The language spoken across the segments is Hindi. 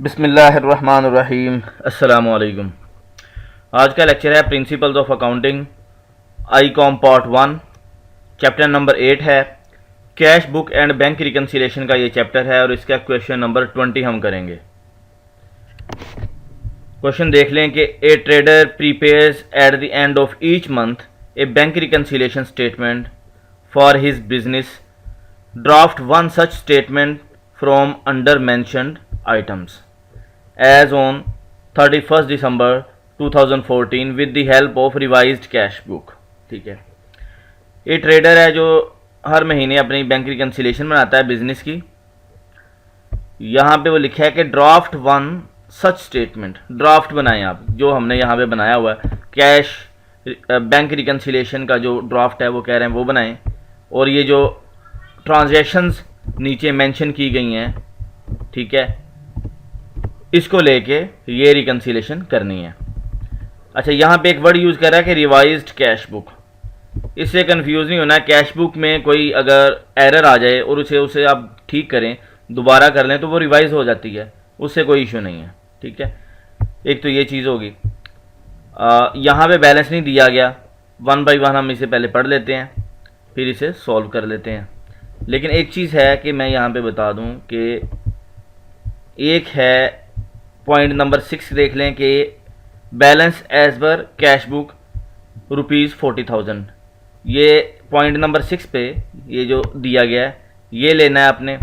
बिस्मिल्लाहिर्रहमानिर्रहीम। अस्सलामु अलैकुम। आज का लेक्चर है principles of accounting I com part 1। Chapter number 8 है। Cash book and bank reconciliation का ये चैप्टर है और इसका क्वेश्चन नंबर 20 हम करेंगे। क्वेश्चन देख लें कि a trader prepares at the end of each month a bank reconciliation statement for his business. Draft one such statement from under mentioned items as on 31st December 2014 with the help of revised cash book। ठीक है, ये ट्रेडर है जो हर महीने अपनी बैंक रिकन्सिलेशन बनाता है बिजनेस की। यहाँ पे वो लिखा है कि draft one such statement, draft बनाएं आप, जो हमने यहाँ पे बनाया हुआ है कैश बैंक रिकन्सिलेशन का जो ड्राफ्ट है वो कह रहे हैं वो बनाएं। और ये जो ट्रांजैक्शंस नीचे मेंशन की गई हैं, ठीक है, इसको लेके ये रिकन्सिलेशन करनी है। अच्छा, यहाँ पे एक वर्ड यूज़ कर रहा है कि रिवाइज्ड कैश बुक। इससे कंफ्यूज नहीं होना। कैश बुक में कोई अगर एरर आ जाए और उसे आप ठीक करें, दोबारा कर लें, तो वो रिवाइज हो जाती है, उससे कोई इशू नहीं है। ठीक है, एक तो ये चीज़ होगी। यहाँ पे बैलेंस नहीं दिया गया, वन बाई वन हम इसे पहले पढ़ लेते हैं, फिर इसे सॉल्व कर लेते हैं। लेकिन एक चीज़ है कि मैं यहाँ पे बता दूँ कि एक है पॉइंट नंबर 6 देख लें कि balance as per cash book ₹40,000। ये पॉइंट नंबर 6 पे ये जो दिया गया है ये लेना है आपने।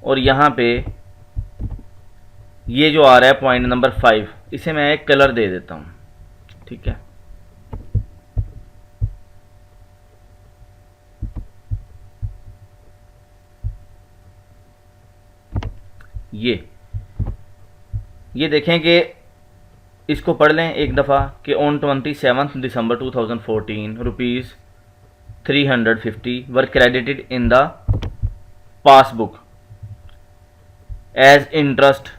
और यहाँ पे ये जो आ रहा है पॉइंट नंबर 5, इसे मैं एक कलर दे देता हूँ। ठीक है, ये देखें कि इसको पढ़ लें एक दफ़ा कि on 27 December 2014 ₹350 were credited in the passbook as interest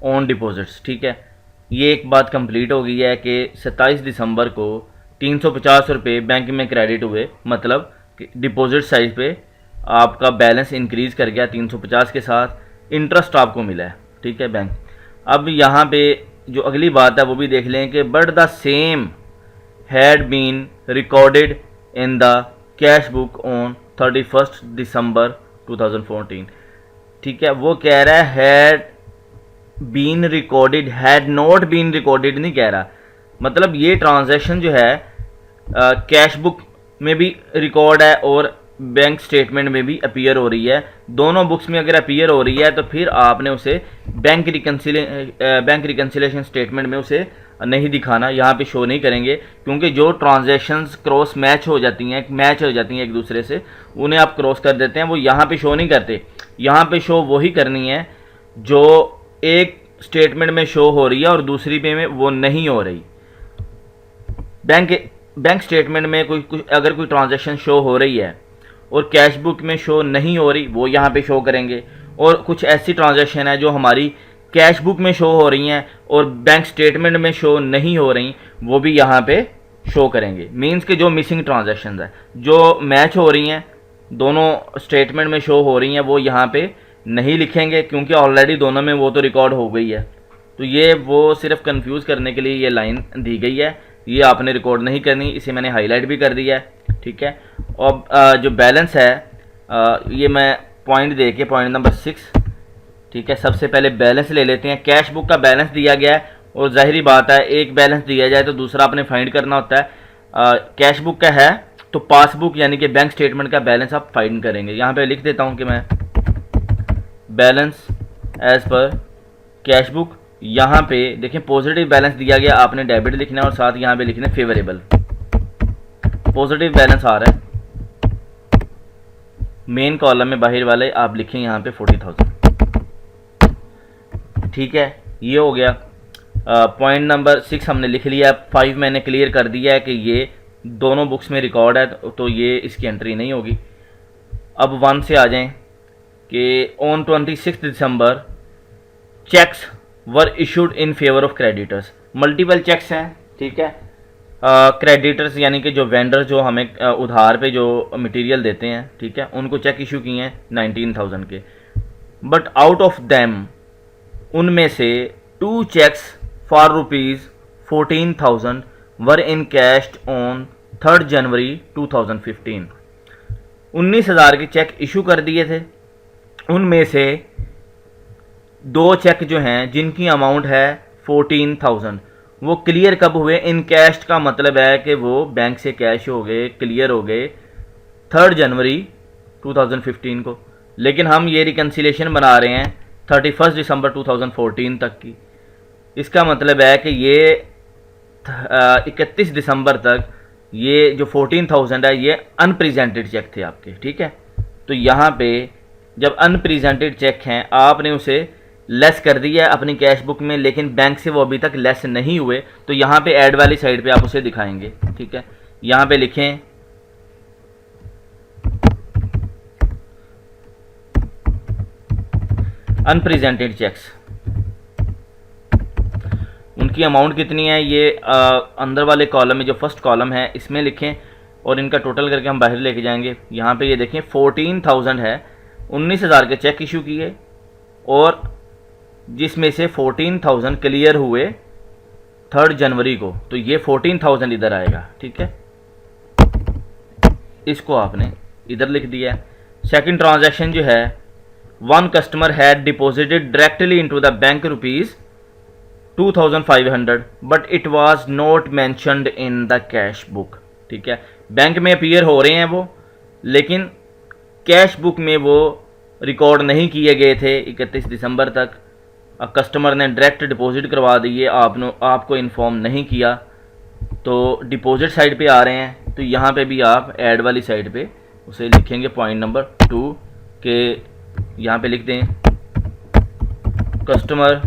on deposits. ठीक है, ये एक बात कंप्लीट हो गई है कि 27 दिसंबर को 350 रुपये बैंक में क्रेडिट हुए, मतलब डिपॉजिट साइड पे आपका बैलेंस इंक्रीज़ कर गया 350 के साथ इंटरेस्ट आपको मिला है। ठीक है बैंक। अब यहाँ पे जो अगली बात है वो भी देख लें कि but the same had been recorded in the cash book on 31st December 2014। ठीक है, वो कह रहा है had been recorded, had not been recorded नहीं कह रहा। मतलब ये ट्रांजैक्शन जो है कैश बुक में भी रिकॉर्ड है और बैंक स्टेटमेंट में भी अपीयर हो रही है। दोनों बुक्स में अगर अपीयर हो रही है तो फिर आपने उसे बैंक रिकन्सिलेशन स्टेटमेंट में उसे नहीं दिखाना, यहाँ पे शो नहीं करेंगे, क्योंकि जो ट्रांजैक्शंस क्रॉस मैच हो जाती हैं एक दूसरे से, उन्हें आप क्रॉस कर देते हैं, वो यहाँ पे शो नहीं करते। यहाँ पे शो वही करनी है जो एक स्टेटमेंट में शो हो रही है और दूसरी पे में वो नहीं हो रही। बैंक स्टेटमेंट में अगर कोई ट्रांजैक्शन शो हो रही है और कैश बुक में शो नहीं हो रही, वो यहाँ पे शो करेंगे। और कुछ ऐसी ट्रांजैक्शन है जो हमारी कैश बुक में शो हो रही हैं और बैंक स्टेटमेंट में शो नहीं हो रही, वो भी यहाँ पे शो करेंगे। मींस कि जो मिसिंग ट्रांजैक्शन है, जो मैच हो रही हैं, दोनों स्टेटमेंट में शो हो रही हैं, वो यहाँ पे नहीं लिखेंगे, क्योंकि ऑलरेडी दोनों में वो तो रिकॉर्ड हो गई है। तो ये वो सिर्फ कंफ्यूज करने के लिए ये लाइन दी गई है, ये आपने रिकॉर्ड नहीं करनी, इसे मैंने हाईलाइट भी कर दिया है। ठीक है, और जो बैलेंस है ये मैं पॉइंट दे के पॉइंट नंबर 6, ठीक है, सबसे पहले बैलेंस ले लेते हैं। कैश बुक का बैलेंस दिया गया है और जाहिर बात है एक बैलेंस दिया जाए तो दूसरा आपने फाइंड करना होता है। कैश बुक का है तो पासबुक यानी कि बैंक स्टेटमेंट का बैलेंस आप फाइंड करेंगे। यहाँ पे लिख देता हूँ कि मैं balance as per cash book. यहाँ पे देखें पॉजिटिव बैलेंस दिया गया, आपने डेबिट लिखना है और साथ यहाँ पे लिखना है फेवरेबल। पॉजिटिव बैलेंस आ रहा है मेन कॉलम में, बाहर वाले आप लिखें यहाँ पे 40,000। ठीक है, ये हो गया। पॉइंट नंबर 6 हमने लिख लिया, 5 मैंने क्लियर कर दिया है कि ये दोनों बुक्स में रिकॉर्ड है, तो ये इसकी एंट्री नहीं होगी। अब 1 से आ जाएं कि on 26 December cheques were issued in favour of creditors. Multiple cheques हैं। ठीक है, क्रेडिटर्स यानी कि जो वेंडर जो हमें उधार पे जो मटेरियल देते हैं, ठीक है, उनको चेक इशू किए हैं 19,000 के। बट आउट ऑफ देम उनमें से 2 चेक्स फॉर ₹14,000 वर इनकैश्ड ऑन 3 जनवरी 2015। 19,000 के चेक इशू कर दिए थे। उनमें से 2 चेक जो हैं जिनकी अमाउंट है 14,000 वो क्लियर कब हुए? इनकैश्ड का मतलब है कि वो बैंक से कैश हो गए, क्लियर हो गए 3 जनवरी 2015 को। लेकिन हम ये रिकन्सिलेशन बना रहे हैं 31 दिसंबर 2014 तक की। इसका मतलब है कि ये 31 दिसंबर तक ये जो 14,000 है ये अनप्रेजेंटेड चेक थे आपके, ठीक है। तो यहाँ पे जब अनप्रेजेंटेड चेक हैं आपने उसे लेस कर दिया है अपनी कैश बुक में, लेकिन बैंक से वो अभी तक लेस नहीं हुए, तो यहाँ पे ऐड वाली साइड पे आप उसे दिखाएंगे, ठीक है। यहाँ पे लिखें अनप्रेजेंटेड चेक्स, उनकी अमाउंट कितनी है ये अंदर वाले कॉलम में जो फर्स्ट कॉलम है इसमें लिखें और इनका टोटल करके हम बाहर लेके जाएंगे। यहाँ पे ये देखें 14,000 है, 19,000 के चेक इशू किए और जिसमें से 14,000 क्लियर हुए 3 जनवरी को, तो ये 14,000 इधर आएगा, ठीक है। इसको आपने इधर लिख दिया। सेकंड ट्रांजैक्शन जो है, one customer had deposited directly into the bank ₹2,500 but it was not mentioned in the cash book, ठीक है। बैंक में अपीयर हो रहे हैं वो, लेकिन कैश बुक में वो रिकॉर्ड नहीं किए गए थे 31 दिसंबर तक। कस्टमर ने डायरेक्ट डिपॉजिट करवा दिए, आपको इन्फॉर्म नहीं किया, तो डिपॉजिट साइड पे आ रहे हैं। तो यहाँ पे भी आप ऐड वाली साइड पे उसे लिखेंगे पॉइंट नंबर 2 के यहाँ पे लिख दें कस्टमर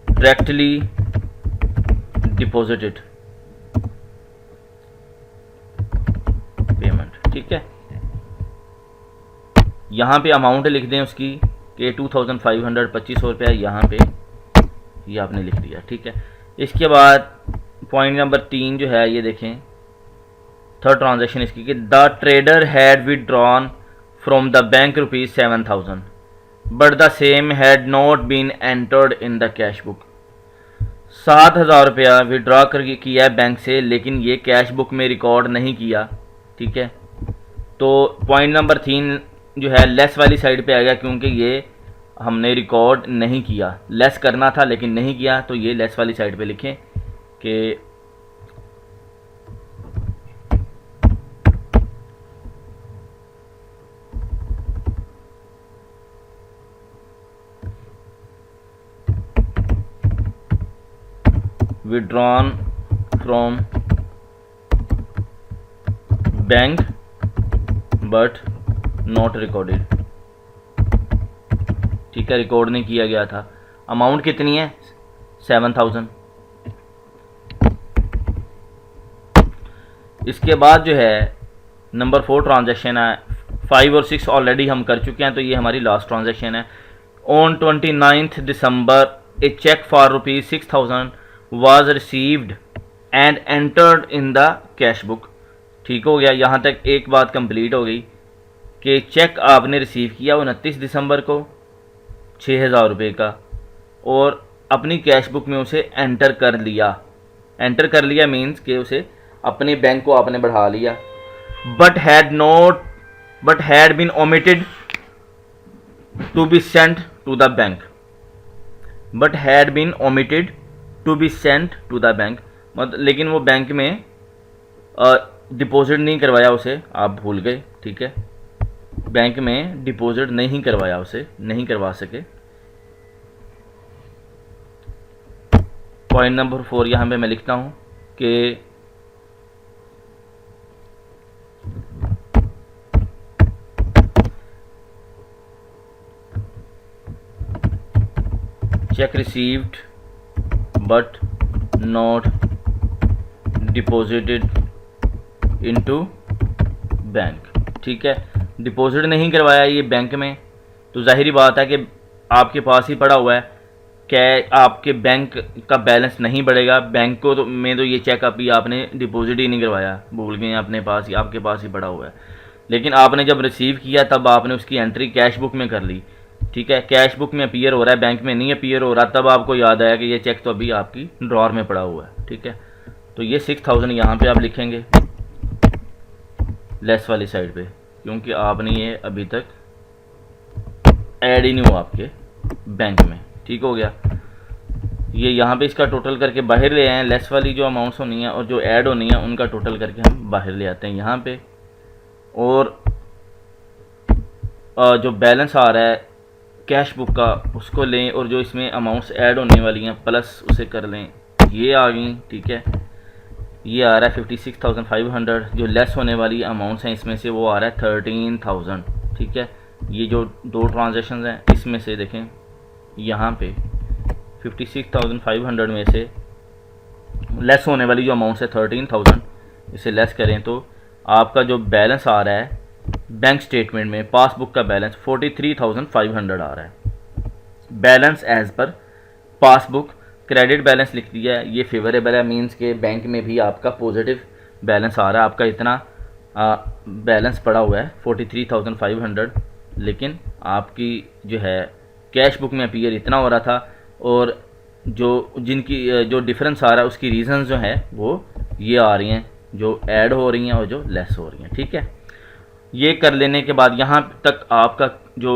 डायरेक्टली डिपॉजिटेड पेमेंट, ठीक है। यहाँ पे अमाउंट लिख दें उसकी कि 2,500 ₹2,500 रुपया यहाँ पे ये आपने लिख दिया, ठीक है। इसके बाद पॉइंट नंबर 3 जो है ये देखें, थर्ड ट्रांजैक्शन इसकी कि the trader had withdrawn from the bank ₹7,000 but the same had not been entered in the cash book. 7,000 रुपया विड्रॉ करके किया है बैंक से, लेकिन ये कैश बुक में रिकॉर्ड नहीं किया, ठीक है। तो पॉइंट नंबर 3 जो है लेस वाली साइड पे आएगा, क्योंकि ये हमने रिकॉर्ड नहीं किया, लेस करना था लेकिन नहीं किया, तो ये लेस वाली साइड पे लिखें कि withdrawn from bank but not recorded, ठीक है, रिकॉर्ड नहीं किया गया था। अमाउंट कितनी है? 7,000। इसके बाद जो है नंबर 4 ट्रांजैक्शन है, 5 और 6 ऑलरेडी हम कर चुके हैं, तो ये हमारी लास्ट ट्रांजैक्शन है। On 29 December a cheque for ₹6,000 was received and entered in the cash book, ठीक हो गया। यहाँ तक एक बात कंप्लीट हो गई कि चेक आपने रिसीव किया 29 दिसंबर को 6,000 रुपये का और अपनी कैश बुक में उसे एंटर कर लिया। एंटर कर लिया मीन्स कि उसे अपने बैंक को आपने बढ़ा लिया। But had been omitted to be sent to the bank, but had been omitted to be sent to the bank, मतलब लेकिन वो बैंक में डिपॉजिट नहीं करवाया उसे, आप भूल गए, ठीक है। बैंक में डिपॉजिट नहीं करवाया उसे, नहीं करवा सके। पॉइंट नंबर 4 यहाँ पे मैं लिखता हूँ कि check received but not deposited into bank, ठीक है। डिपॉजिट नहीं करवाया ये बैंक में, तो जाहिर बात है कि आपके पास ही पड़ा हुआ है, क्या आपके बैंक का बैलेंस नहीं बढ़ेगा। बैंक को में तो ये चेक अभी आपने डिपॉजिट ही नहीं करवाया, भूल गए, अपने पास ही, आपके पास ही पड़ा हुआ है। लेकिन आपने जब रिसीव किया तब आपने उसकी एंट्री कैश बुक में कर ली ठीक है, कैश बुक में अपीयर हो रहा है, बैंक में नहीं अपीयर हो रहा, तब आपको याद आया कि ये चेक तो अभी आपकी ड्रॉर में पड़ा हुआ है। ठीक है, तो ये 6000 यहाँ पे आप लिखेंगे लेस वाली साइड पे, क्योंकि आपने ये अभी तक ऐड ही नहीं हुआ आपके बैंक में। ठीक हो गया, ये यहाँ पे इसका टोटल करके बाहर ले आए हैं, लेस वाली जो अमाउंट्स होनी है और जो ऐड होनी है उनका टोटल करके हम बाहर ले आते हैं यहाँ पे। और जो बैलेंस आ रहा है कैश बुक का उसको लें, और जो इसमें अमाउंट्स ऐड होने वाली हैं प्लस उसे कर लें, ये आ गई। ठीक है, ये आ रहा है 56,500। जो लेस होने वाली अमाउंट्स हैं इसमें से वो आ रहा है 13,000। ठीक है, ये जो दो ट्रांजैक्शंस हैं इसमें से देखें, यहाँ पे 56,500 में से लेस होने वाली जो अमाउंट्स है 13,000, इसे लेस करें तो आपका जो बैलेंस आ रहा है बैंक स्टेटमेंट में, पासबुक का बैलेंस 43,500 आ रहा है। Balance as per passbook credit balance लिख दिया है, ये फेवरेबल है, मींस के बैंक में भी आपका पॉजिटिव बैलेंस आ रहा है। आपका इतना बैलेंस पड़ा हुआ है 43,500, लेकिन आपकी जो है कैश बुक में अपीयर इतना हो रहा था, और जो डिफरेंस आ रहा है उसकी रीज़न्स जो है वो ये आ रही हैं, जो ऐड हो रही हैं और जो लेस हो रही हैं। ठीक है, ये कर लेने के बाद यहाँ तक आपका जो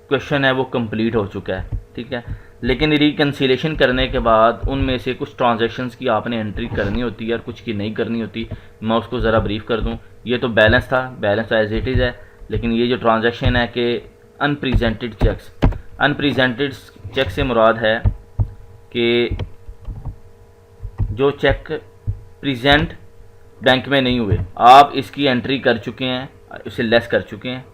क्वेश्चन है वो कंप्लीट हो चुका है। ठीक है, लेकिन रिकन्सिलेशन करने के बाद उनमें से कुछ ट्रांजैक्शंस की आपने एंट्री करनी होती है और कुछ की नहीं करनी होती। मैं उसको ज़रा ब्रीफ कर दूँ। ये तो बैलेंस था, बैलेंस एज इट इज़ है, लेकिन ये जो ट्रांजैक्शन है कि अनप्रेजेंटेड चेक्स, अनप्रेजेंटेड चेक से मुराद है कि जो चेक प्रेजेंट बैंक में नहीं हुए, आप इसकी एंट्री कर चुके हैं, इसे लेस कर चुके हैं।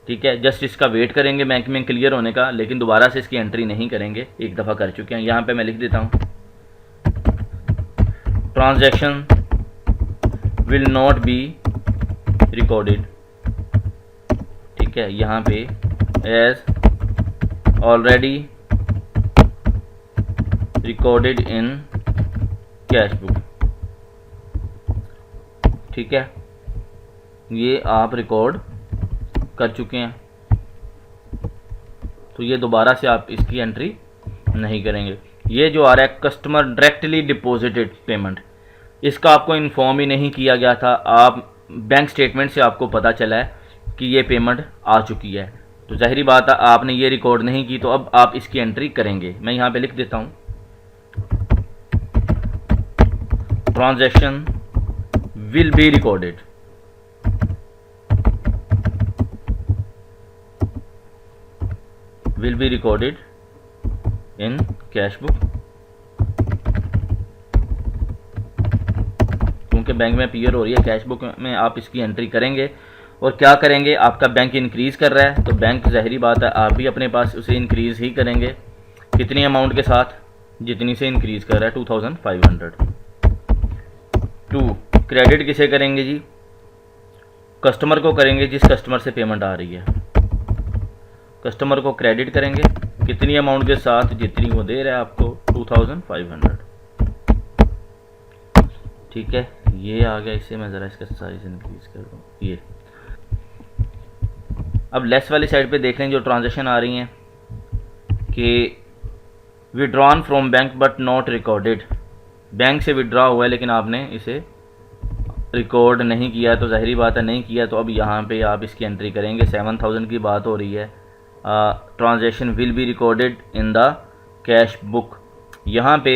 ठीक है, जस्ट इसका वेट करेंगे बैंक में क्लियर होने का, लेकिन दोबारा से इसकी एंट्री नहीं करेंगे, एक दफ़ा कर चुके हैं। यहाँ पे मैं लिख देता हूँ, transaction will not be recorded. ठीक है, यहाँ पे as already recorded in cash book. ठीक है, ये आप रिकॉर्ड कर चुके हैं, तो ये दोबारा से आप इसकी एंट्री नहीं करेंगे। ये जो आ रहा है कस्टमर डायरेक्टली डिपॉजिटेड पेमेंट, इसका आपको इन्फॉर्म ही नहीं किया गया था। आप बैंक स्टेटमेंट से आपको पता चला है कि ये पेमेंट आ चुकी है, तो ज़ाहिरी बात है आपने ये रिकॉर्ड नहीं की, तो अब आप इसकी एंट्री करेंगे। मैं यहाँ पे लिख देता हूँ, transaction will be recorded. will be recorded in cash book, क्योंकि बैंक में अपीयर हो रही है, कैश बुक में आप इसकी एंट्री करेंगे। और क्या करेंगे, आपका बैंक इंक्रीज़ कर रहा है, तो बैंक ज़ाहिरी बात है आप भी अपने पास उसे इंक्रीज़ ही करेंगे। कितनी अमाउंट के साथ, जितनी से इंक्रीज़ कर रहा है 2500। क्रेडिट किसे करेंगे जी, कस्टमर को करेंगे जिस कस्टमर से पेमेंट आ रही है, कस्टमर को क्रेडिट करेंगे कितनी अमाउंट के साथ, जितनी वो दे रहा है आपको 2500। ठीक है, ये आ गया। इसे मैं ज़रा इसका साइज इंक्रीज कर दूँ। ये अब लेस वाली साइड पे देख रहे हैं जो ट्रांजैक्शन आ रही हैं कि withdrawn from bank but not recorded, bank से विड्रॉ हुआ है लेकिन आपने इसे रिकॉर्ड नहीं किया, तो ज़ाहिरी बात है नहीं किया, तो अब यहाँ पे आप इसकी एंट्री करेंगे। 7000 की बात हो रही है। Transaction will be recorded in the cash book. यहाँ पे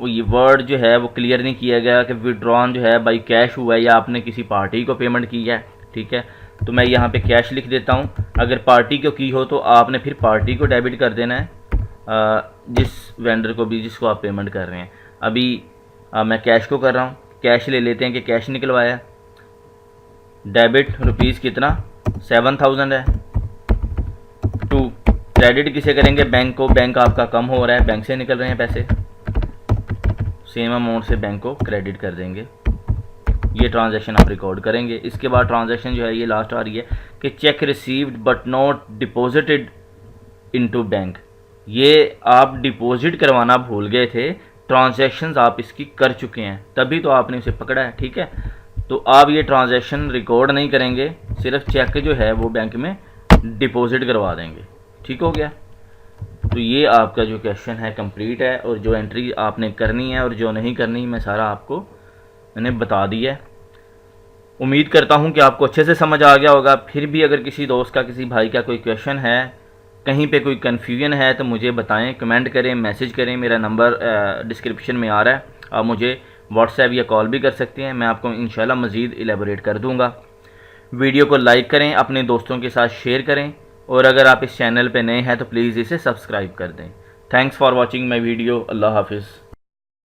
ये वर्ड जो है वो क्लियर नहीं किया गया कि विड्रॉन जो है बाई कैश हुआ है या आपने किसी पार्टी को पेमेंट की है। ठीक है, तो मैं यहाँ पे कैश लिख देता हूँ। अगर पार्टी को की हो तो आपने फिर पार्टी को डेबिट कर देना है, जिस वेंडर को भी जिसको आप पेमेंट कर रहे हैं। अभी मैं कैश को कर रहा हूँ, कैश ले लेते हैं कि कैश निकलवाया। डेबिट रुपीज़ कितना 7000 है। क्रेडिट किसे करेंगे, बैंक को, बैंक आपका कम हो रहा है, बैंक से निकल रहे हैं पैसे, सेम अमाउंट से बैंक को क्रेडिट कर देंगे। ये ट्रांजैक्शन आप रिकॉर्ड करेंगे। इसके बाद ट्रांजैक्शन जो है ये लास्ट आ रही है कि check received but not deposited into bank. ये आप डिपॉजिट करवाना भूल गए थे, ट्रांजैक्शंस आप इसकी कर चुके हैं, तभी तो आपने उसे पकड़ा है। ठीक है, तो आप ये ट्रांजैक्शन रिकॉर्ड नहीं करेंगे, सिर्फ चेक जो है वो बैंक में डिपॉजिट करवा देंगे। ठीक हो गया। तो ये आपका जो क्वेश्चन है कंप्लीट है, और जो एंट्री आपने करनी है और जो नहीं करनी मैं सारा आपको मैंने बता दिया है। उम्मीद करता हूँ कि आपको अच्छे से समझ आ गया होगा। फिर भी अगर किसी दोस्त का, किसी भाई का कोई क्वेश्चन है, कहीं पे कोई कन्फ्यूजन है, तो मुझे बताएं, कमेंट करें, मैसेज करें। मेरा नंबर डिस्क्रिप्शन में आ रहा है, आप मुझे व्हाट्सएप या कॉल भी कर सकते हैं, मैं आपको इंशाल्लाह मज़ीद एलेबोरेट कर दूँगा। वीडियो को लाइक करें, अपने दोस्तों के साथ शेयर करें, और अगर आप इस चैनल पर नए हैं तो प्लीज़ इसे सब्सक्राइब कर दें। Thanks for watching my video. अल्लाह हाफिज़।